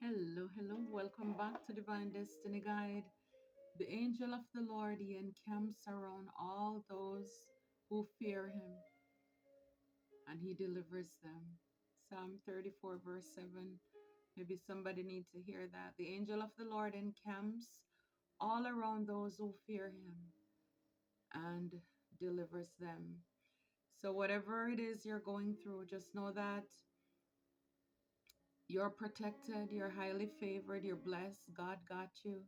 Hello, hello. Welcome back to Divine Destiny Guide. The angel of the Lord, he encamps around all those who fear him and he delivers them. Psalm 34, verse 7. Maybe somebody needs to hear that. The angel of the Lord encamps all around those who fear him and delivers them. So, whatever it is you're going through, just know that you're protected, you're highly favored, you're blessed. God got you.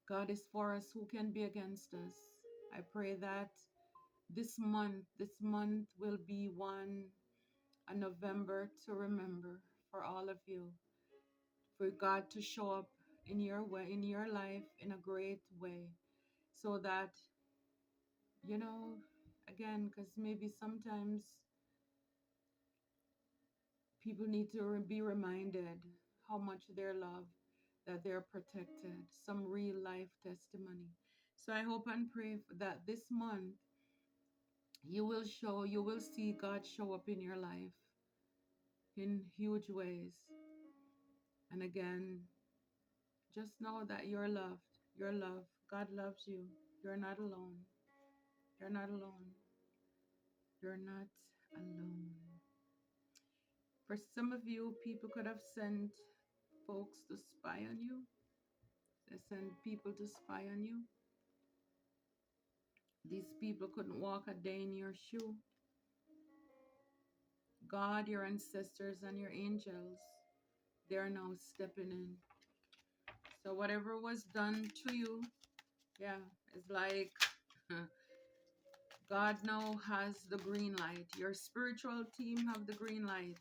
God is for us. Who can be against us? I pray that this month will be a November to remember for all of you. For God to show up in your way, in your life, in a great way, so that you know, again, because maybe sometimes people need to be reminded how much they're loved, that they're protected. Some real life testimony. So I hope and pray that this month you will see God show up in your life in huge ways. And again, just know that you're loved. You're loved. God loves you. You're not alone. You're not alone. You're not alone. For some of you, people could have sent folks to spy on you. They sent people to spy on you. These people couldn't walk a day in your shoe. God, your ancestors, and your angels, they are now stepping in. So whatever was done to you, yeah, it's like God now has the green light. Your spiritual team have the green light.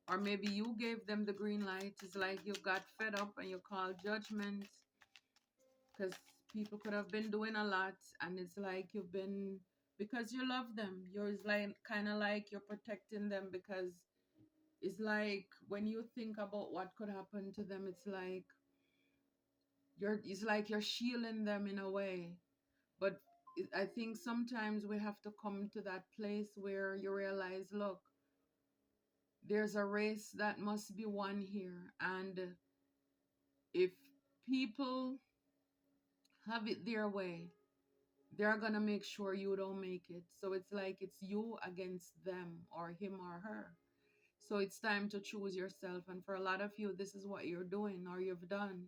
Or maybe you gave them the green light. It's like you got fed up and you called judgment because people could have been doing a lot, and it's like you've been, because you love them. You're like kind of like you're protecting them, because it's like when you think about what could happen to them, it's like you're shielding them in a way. But I think sometimes we have to come to that place where you realize, look, there's a race that must be won here. And if people have it their way, they're going to make sure you don't make it. So it's like it's you against them, or him or her. So it's time to choose yourself. And for a lot of you, this is what you're doing or you've done,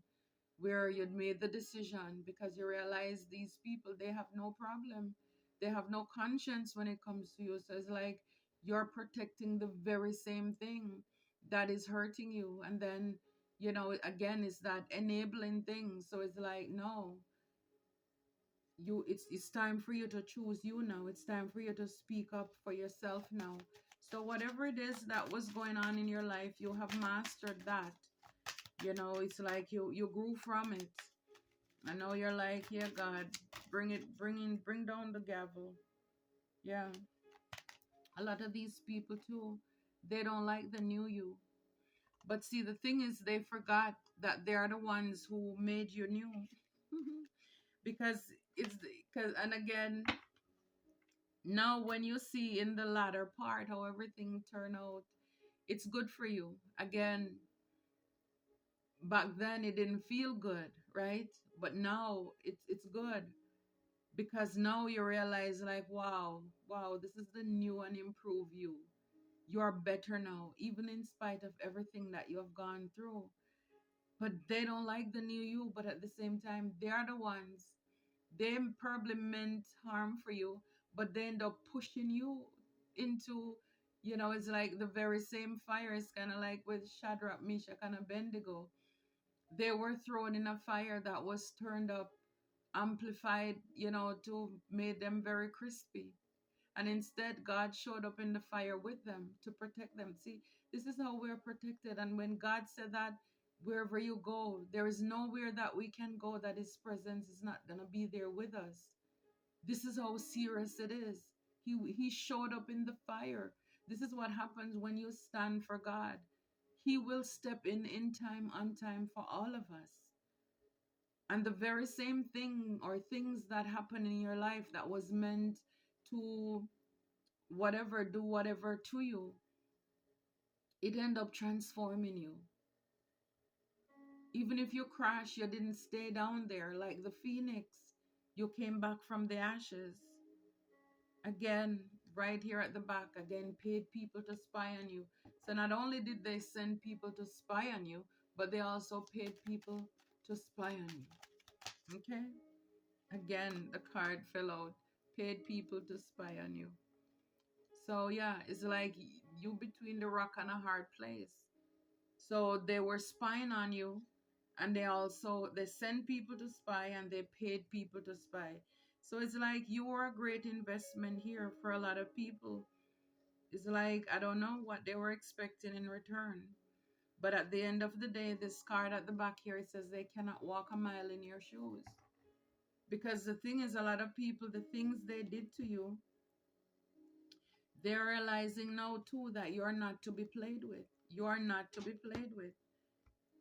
where you'd made the decision because you realize these people, they have no problem. They have no conscience when it comes to you. So it's like you're protecting the very same thing that is hurting you. And then, again, it's that enabling thing. So it's like, no, it's time for you to choose you now. It's time for you to speak up for yourself now. So whatever it is that was going on in your life, you have mastered that. It's like you grew from it. I know you're like, yeah, God, bring down the gavel. Yeah. A lot of these people too, they don't like the new you. But see, the thing is, they forgot that they are the ones who made you new. because and again, now when you see in the latter part how everything turned out, it's good for you. Again, back then it didn't feel good, right? But now it's good, because now you realize, like, wow, this is the new and improved you. You are better now, even in spite of everything that you have gone through. But they don't like the new you, but at the same time, they are the ones, they probably meant harm for you, but they end up pushing you into, it's like the very same fire. It's kind of like with Shadrach, Meshach, and Abednego. They were thrown in a fire that was turned up, amplified, to made them very crispy. And instead, God showed up in the fire with them to protect them. See, this is how we're protected. And when God said that, wherever you go, there is nowhere that we can go that His presence is not going to be there with us. This is how serious it is. He showed up in the fire. This is what happens when you stand for God. He will step in time, on time, for all of us. And the very same thing or things that happen in your life that was meant to do whatever to you, it end up transforming you. Even if you crash, you didn't stay down there like the phoenix. You came back from the ashes. Again, right here at the back, again, paid people to spy on you. So not only did they send people to spy on you, but they also paid people to spy on you. Okay? Again, the card fell out. Paid people to spy on you. So yeah, it's like you between the rock and a hard place. So they were spying on you, and they sent people to spy and they paid people to spy. So it's like you were a great investment here for a lot of people. It's like I don't know what they were expecting in return. But at the end of the day, this card at the back here, it says they cannot walk a mile in your shoes. Because the thing is, a lot of people, the things they did to you, they're realizing now too that you're not to be played with. You are not to be played with.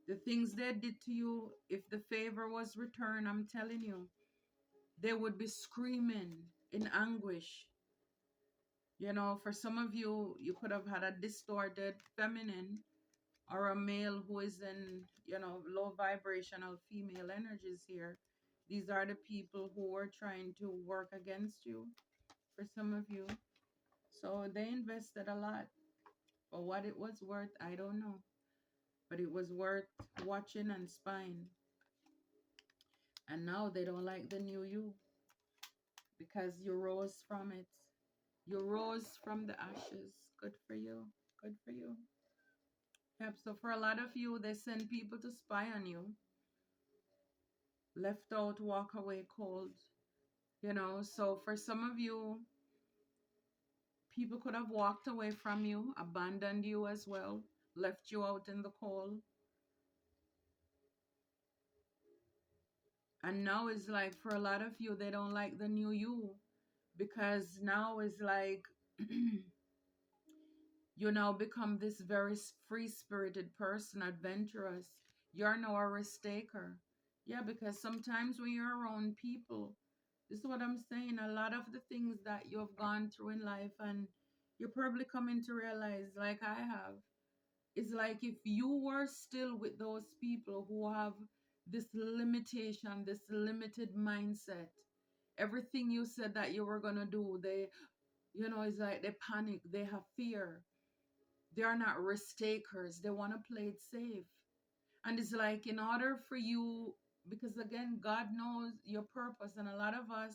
The things they did to you, if the favor was returned, I'm telling you, they would be screaming in anguish. You know, for some of you, you could have had a distorted feminine or a male who is in, low vibrational female energies here. These are the people who are trying to work against you for some of you. So they invested a lot. For what it was worth, I don't know. But it was worth watching and spying. And now they don't like the new you because you rose from it. You rose from the ashes. Good for you. Good for you. Yep. So for a lot of you, they send people to spy on you. Left out, walk away cold. So for some of you, people could have walked away from you, abandoned you as well, left you out in the cold. And now it's like for a lot of you, they don't like the new you because now it's like you now become this very free-spirited person, adventurous. You're now a risk taker. Yeah, because sometimes when you're around people, this is what I'm saying, a lot of the things that you have gone through in life and you're probably coming to realize, like I have, it's like if you were still with those people who have this limitation, this limited mindset, everything you said that you were going to do, it's like they panic, they have fear. They are not risk takers. They want to play it safe. And it's like in order for you, because again, God knows your purpose. And a lot of us,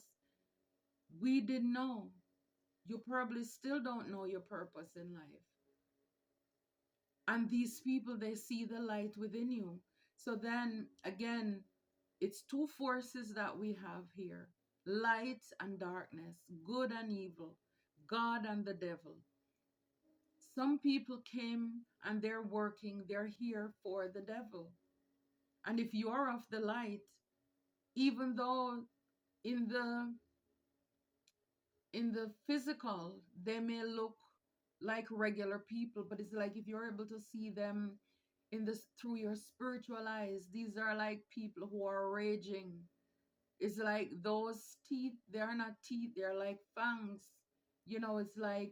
we didn't know. You probably still don't know your purpose in life. And these people, they see the light within you. So then again, it's two forces that we have here: light and darkness, good and evil, God and the devil. Some people came and they're here for the devil. And if you are of the light, even though in the in the physical they may look like regular people, but it's like if you're able to see them in this through your spiritual eyes, these are like people who are raging. It's like those teeth, they are not teeth, they're like fangs. It's like,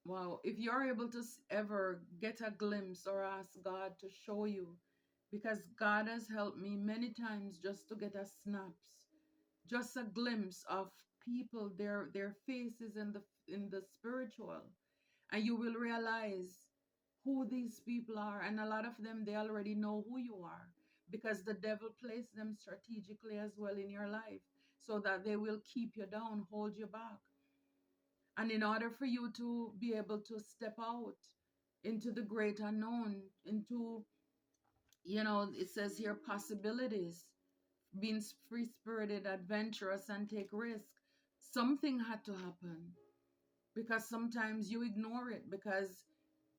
wow, if you're able to ever get a glimpse or ask God to show you, because God has helped me many times just to get a snaps, just a glimpse of people, their faces in the spiritual, and you will realize who these people are. And a lot of them, they already know who you are because the devil placed them strategically as well in your life so that they will keep you down, hold you back. And in order for you to be able to step out into the great unknown, into, it says here possibilities, being free spirited, adventurous, and take risk, something had to happen. Because sometimes you ignore it because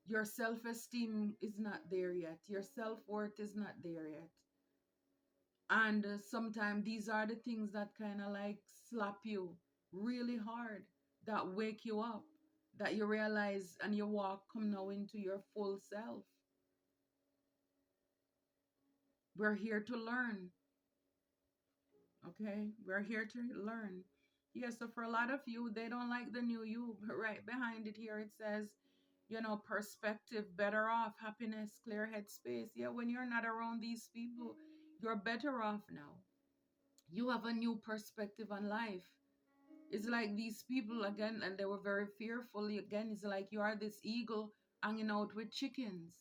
your self esteem is not there yet, your self worth is not there yet. And sometimes these are the things that kind of like slap you really hard, that wake you up, that you realize and you come now into your full self. We're here to learn. Okay, we're here to learn. Yeah, so for a lot of you, they don't like the new you, but right behind it here it says perspective, better off, happiness, clear headspace. Yeah, when you're not around these people, you're better off now. You have a new perspective on life. It's like these people again, and they were very fearful. Again, it's like you are this eagle hanging out with chickens.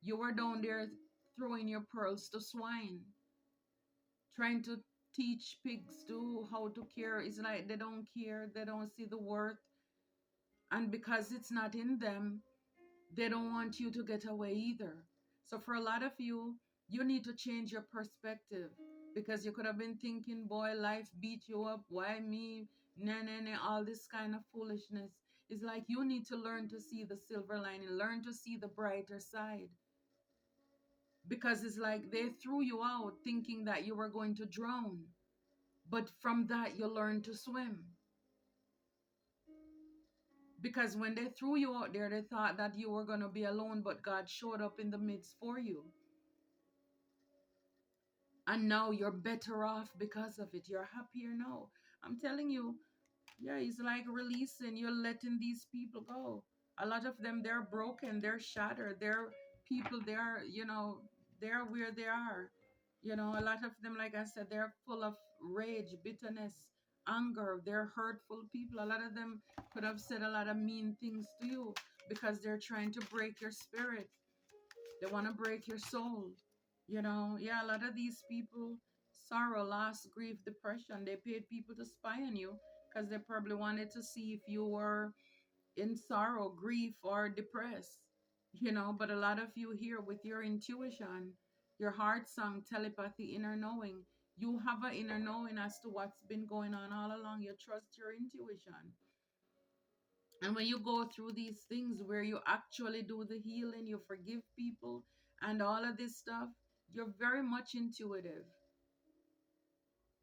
You were down there throwing your pearls to swine, trying to teach pigs to how to care. It's like they don't care, they don't see the worth, and because it's not in them, they don't want you to get away either. So for a lot of you, you need to change your perspective, because you could have been thinking, boy, life beat you up, why me, nah, nah, nah, all this kind of foolishness. It's like you need to learn to see the silver lining, learn to see the brighter side, because it's like they threw you out thinking that you were going to drown, but from that you learn to swim. Because when they threw you out there, they thought that you were going to be alone, but God showed up in the midst for you. And now you're better off because of it. You're happier now. I'm telling you, yeah, it's like releasing. You're letting these people go. A lot of them, they're broken, they're shattered. They're people, they're where they are. A lot of them, like I said, they're full of rage, bitterness, anger. They're hurtful people. A lot of them could have said a lot of mean things to you because they're trying to break your spirit. They want to break your soul. Yeah, a lot of these people, sorrow, loss, grief, depression, they paid people to spy on you because they probably wanted to see if you were in sorrow, grief, or depressed. But a lot of you here with your intuition, your heart song, telepathy, inner knowing, you have an inner knowing as to what's been going on all along. You trust your intuition. And when you go through these things where you actually do the healing, you forgive people and all of this stuff, you're very much intuitive.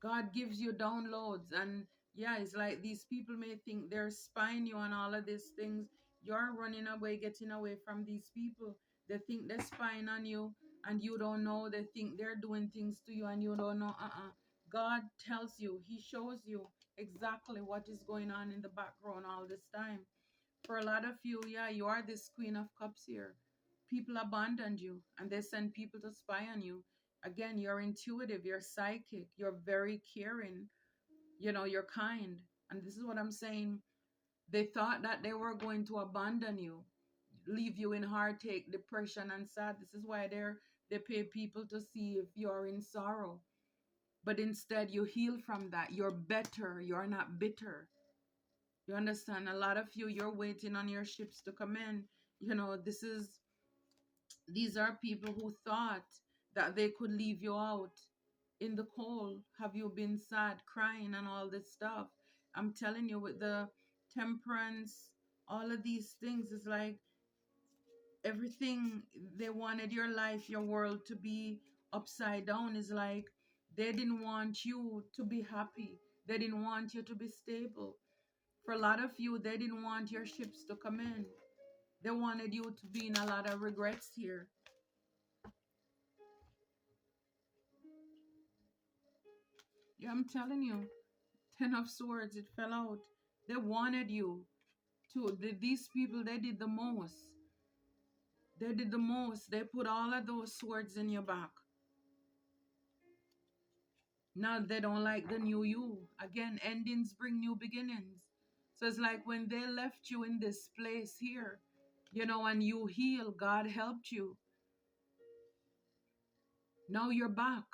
God gives you downloads. And yeah, it's like these people may think they're spying you on all of these things. You're running away, getting away from these people. They think they're spying on you and you don't know. They think they're doing things to you and you don't know. God tells you, He shows you exactly what is going on in the background all this time. For a lot of you, yeah, you are this Queen of Cups here. People abandoned you and they send people to spy on you. Again, you're intuitive, you're psychic, you're very caring, you're kind. And this is what I'm saying. They thought that they were going to abandon you, leave you in heartache, depression, and sad. This is why they pay people to see if you're in sorrow. But instead, you heal from that. You're better. You're not bitter. You understand? A lot of you, you're waiting on your ships to come in. These are people who thought that they could leave you out in the cold. Have you been sad, crying, and all this stuff? I'm telling you, with the temperance, all of these things, is like everything they wanted your life, your world to be upside down. Is like they didn't want you to be happy. They didn't want you to be stable. For a lot of you, they didn't want your ships to come in. They wanted you to be in a lot of regrets here. Yeah, I'm telling you, 10 of Swords, it fell out. They wanted you to. These people, they did the most. They did the most. They put all of those swords in your back. Now they don't like the new you. Again, endings bring new beginnings. So it's like when they left you in this place here, and you heal, God helped you. Now you're back.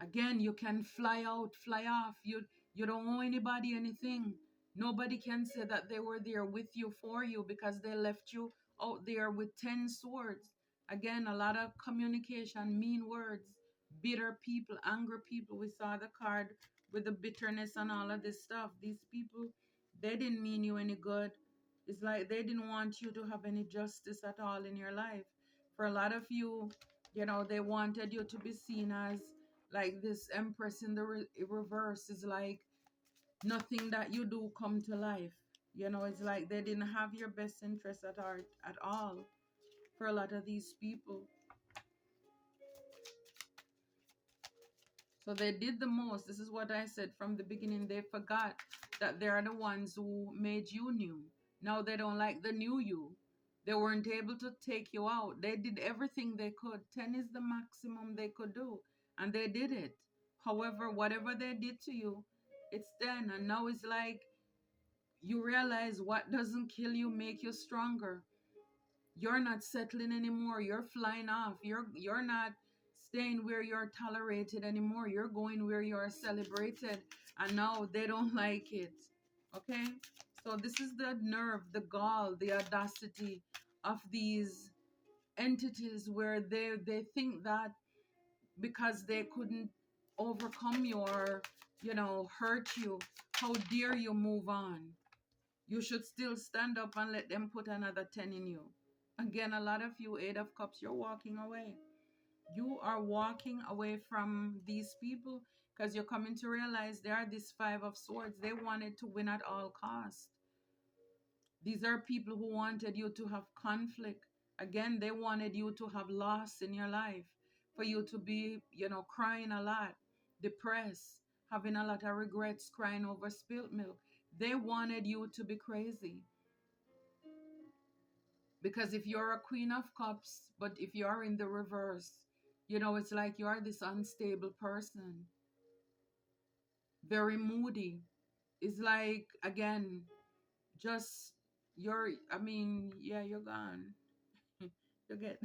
Again, you can fly out, fly off. You don't owe anybody anything. Nobody can say that they were there with you for you because they left you out there with 10 swords. Again, a lot of communication, mean words, bitter people, angry people. We saw the card with the bitterness and all of this stuff. These people, they didn't mean you any good. It's like they didn't want you to have any justice at all in your life. For a lot of you, they wanted you to be seen as like this empress in the reverse. Is like nothing that you do come to life. It's like they didn't have your best interest at heart at all for a lot of these people. So they did the most. This is what I said from the beginning. They forgot that they are the ones who made you new. Now they don't like the new you. They weren't able to take you out. They did everything they could. 10 is the maximum they could do. And they did it. However, whatever they did to you, it's 10. And now it's like you realize what doesn't kill you make you stronger. You're not settling anymore. You're flying off. You're not staying where you're tolerated anymore. You're going where you're celebrated. And now they don't like it. Okay? So this is the nerve, the gall, the audacity of these entities where they think that because they couldn't overcome you or, hurt you, how dare you move on? You should still stand up and let them put another 10 in you. Again, a lot of you, Eight of Cups, you're walking away. You are walking away from these people because you're coming to realize they are this Five of Swords. They wanted to win at all costs. These are people who wanted you to have conflict. Again, they wanted you to have loss in your life, for you to be, crying a lot, depressed, having a lot of regrets, crying over spilt milk. They wanted you to be crazy. Because if you're a Queen of Cups, but if you're in the reverse, it's like you're this unstable person, very moody. It's like, again, just yeah, you're gone. You get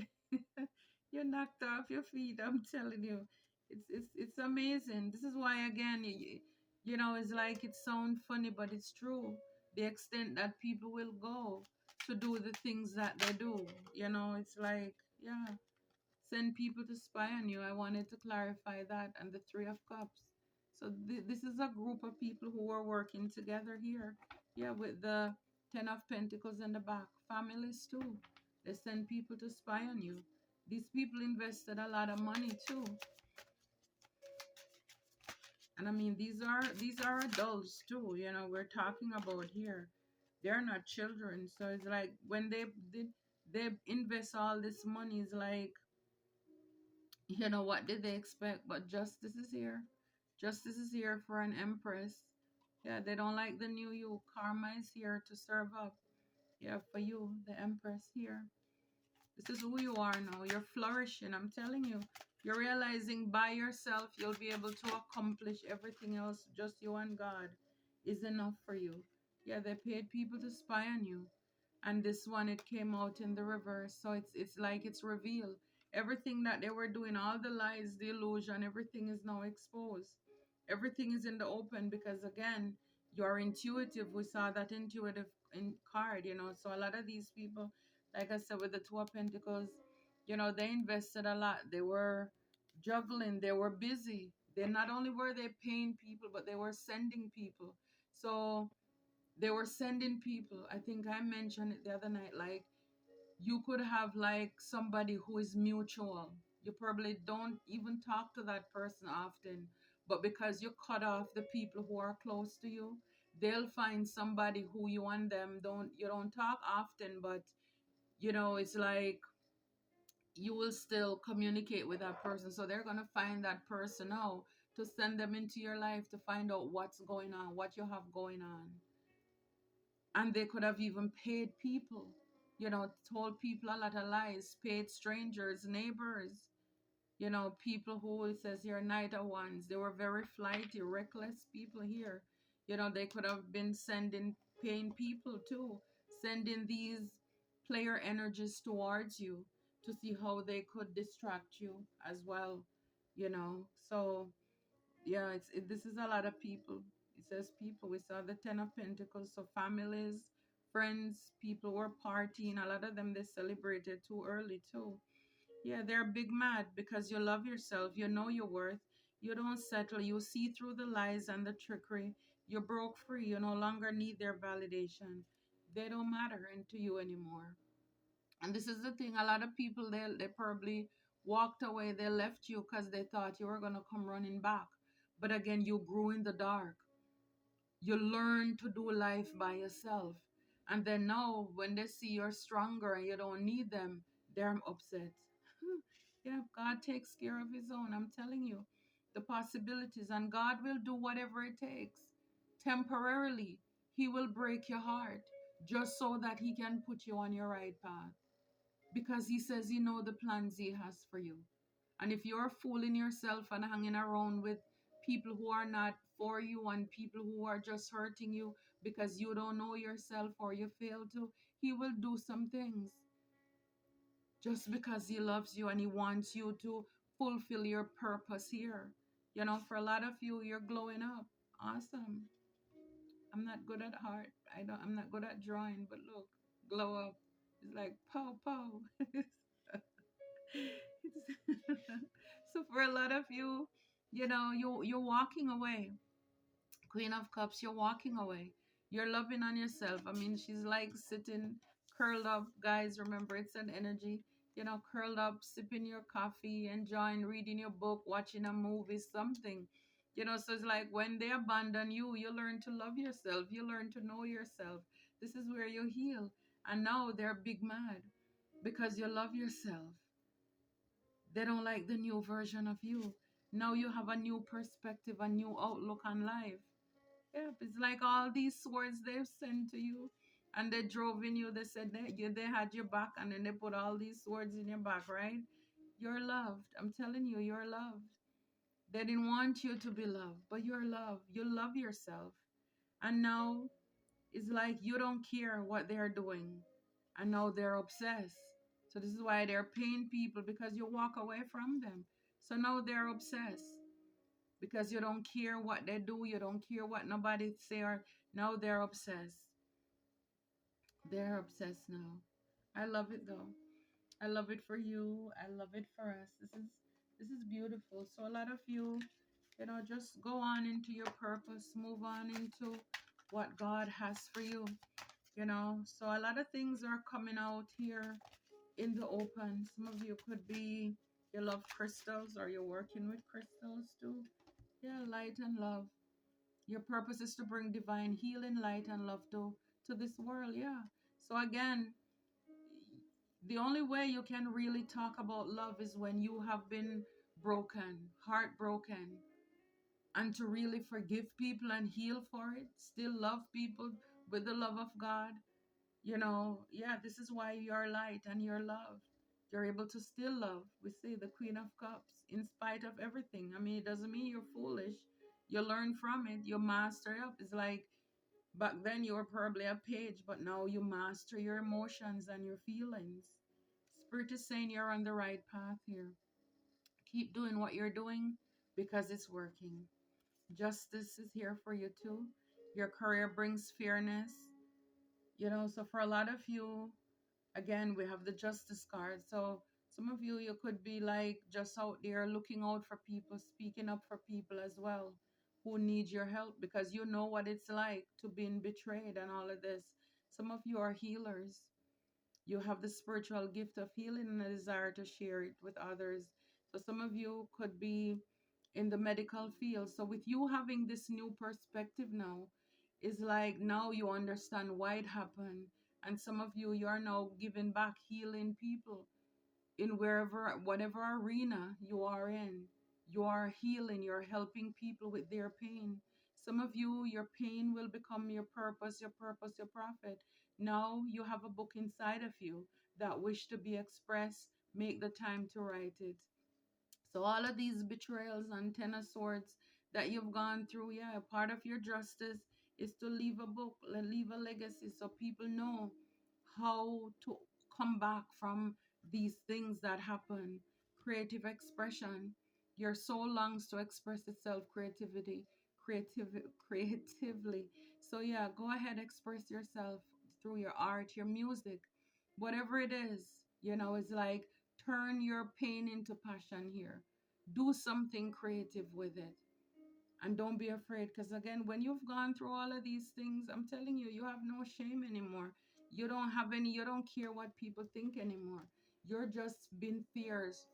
you're knocked off your feet. I'm telling you, it's amazing. This is why, again, it's like it sounds funny, but it's true. The extent that people will go to do the things that they do, it's like, yeah, send people to spy on you. I wanted to clarify that. And the Three of Cups. So this is a group of people who are working together here. Yeah, with the Ten of Pentacles in the back. Families too. They send people to spy on you. These people invested a lot of money too. And I mean, these are adults too, we're talking about here. They're not children. So it's like when they invest all this money, it's like, what did they expect? But justice is here. Justice is here for an empress. Yeah, they don't like the new you. Karma is here to serve up. Yeah, for you, the empress here. This is who you are now. You're flourishing. I'm telling you. You're realizing by yourself you'll be able to accomplish everything else. Just you and God is enough for you. Yeah, they paid people to spy on you. And this one, it came out in the reverse. So it's like it's revealed. Everything that they were doing, all the lies, the illusion, everything is now exposed. Everything is in the open because, again, you're intuitive. We saw that intuitive card, So a lot of these people, like I said, with the Two of Pentacles, they invested a lot. They were juggling. They were busy. They not only were they paying people, but they were sending people. So they were sending people. I think I mentioned it the other night. Like, you could have like somebody who is mutual. You probably don't even talk to that person often, but because you cut off the people who are close to you, they'll find somebody who you and them don't talk often, but it's like you will still communicate with that person. So they're gonna find that person out to send them into your life to find out what's going on, what you have going on. And they could have even paid people, told people a lot of lies, paid strangers, neighbors, people who, it says here, nighter ones. They were very flighty, reckless people here. They could have been paying people too, sending these player energies towards you to see how they could distract you as well, So yeah, this is a lot of people. It says people. We saw the Ten of Pentacles. So families, friends, people were partying. A lot of them, they celebrated too early too. Yeah, they're big mad because you love yourself. You know your worth. You don't settle. You see through the lies and the trickery. You broke free. You no longer need their validation. They don't matter to you anymore. And this is the thing. A lot of people, they probably walked away. They left you because they thought you were going to come running back. But again, you grew in the dark. You learn to do life by yourself. And then now, when they see you're stronger and you don't need them, they're upset. Yeah, God takes care of his own. I'm telling you, the possibilities. And God will do whatever it takes. Temporarily, he will break your heart just so that he can put you on your right path. Because he says he know the plans he has for you. And if you're fooling yourself and hanging around with people who are not for you and people who are just hurting you because you don't know yourself or you fail to, he will do some things just because he loves you and he wants you to fulfill your purpose here. You know, for a lot of you, you're glowing up. Awesome. I'm not good at art. I'm not good at drawing, but look, glow up. It's like pow pow. So for a lot of you, you know, you're walking away. Queen of Cups, you're walking away. You're loving on yourself. I mean, she's like sitting curled up. Guys, remember, it's an energy. You know, curled up, sipping your coffee, enjoying reading your book, watching a movie, something. You know, so it's like when they abandon you, you learn to love yourself. You learn to know yourself. This is where you heal. And now they're big mad because you love yourself. They don't like the new version of you. Now you have a new perspective, a new outlook on life. Yep, it's like all these swords they've sent to you and they drove in you. They said they had your back and then they put all these swords in your back, right? You're loved. I'm telling you, you're loved. They didn't want you to be loved, but you're loved. You love yourself. And now it's like you don't care what they're doing. And now they're obsessed. So this is why they're paying people because you walk away from them. So now they're obsessed because you don't care what they do, you don't care what nobody say, or now they're obsessed. They're obsessed now. I love it though. I love it for you. I love it for us. This is beautiful. So a lot of you, you know, just go on into your purpose, move on into what God has for you. You know, so a lot of things are coming out here in the open. Some of you could be you love crystals or you're working with crystals too. Yeah, light and love. Your purpose is to bring divine healing, light, and love to this world. Yeah. So again, the only way you can really talk about love is when you have been broken, heartbroken, and to really forgive people and heal for it, still love people with the love of God. You know, yeah, this is why you're light and you're love. You're able to still love. We say the Queen of Cups, in spite of everything. I mean, it doesn't mean you're foolish. You learn from it, you master up. It's like back then you were probably a page, but now you master your emotions and your feelings. Spirit is saying you're on the right path here. Keep doing what you're doing because it's working. Justice is here for you too. Your career brings fairness. You know, so for a lot of you, again, we have the justice card. So some of you, you could be like just out there looking out for people, speaking up for people as well who need your help because you know what it's like to being betrayed and all of this. Some of you are healers. You have the spiritual gift of healing and a desire to share it with others. So some of you could be in the medical field. So with you having this new perspective now, is like now you understand why it happened. And some of you, you are now giving back, healing people in wherever, whatever arena you are in. You are healing, you're helping people with their pain. Some of you, your pain will become your purpose, your profit. Now you have a book inside of you that wish to be expressed. Make the time to write it. So all of these betrayals and ten of swords that you've gone through, yeah, part of your justice is to leave a book, leave a legacy so people know how to come back from these things that happen. Creative expression. Your soul longs to express itself creative, creatively. So yeah, go ahead, express yourself through your art, your music, whatever it is. You know, it's like turn your pain into passion here. Do something creative with it. And don't be afraid because, again, when you've gone through all of these things, I'm telling you, you have no shame anymore. You don't have any, you don't care what people think anymore. You're just being fierce,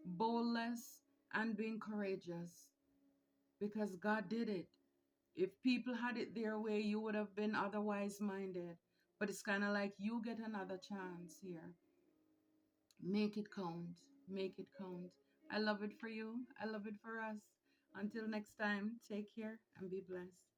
boldless, and being courageous because God did it. If people had it their way, you would have been otherwise minded. But it's kind of like you get another chance here. Make it count. Make it count. I love it for you. I love it for us. Until next time, take care and be blessed.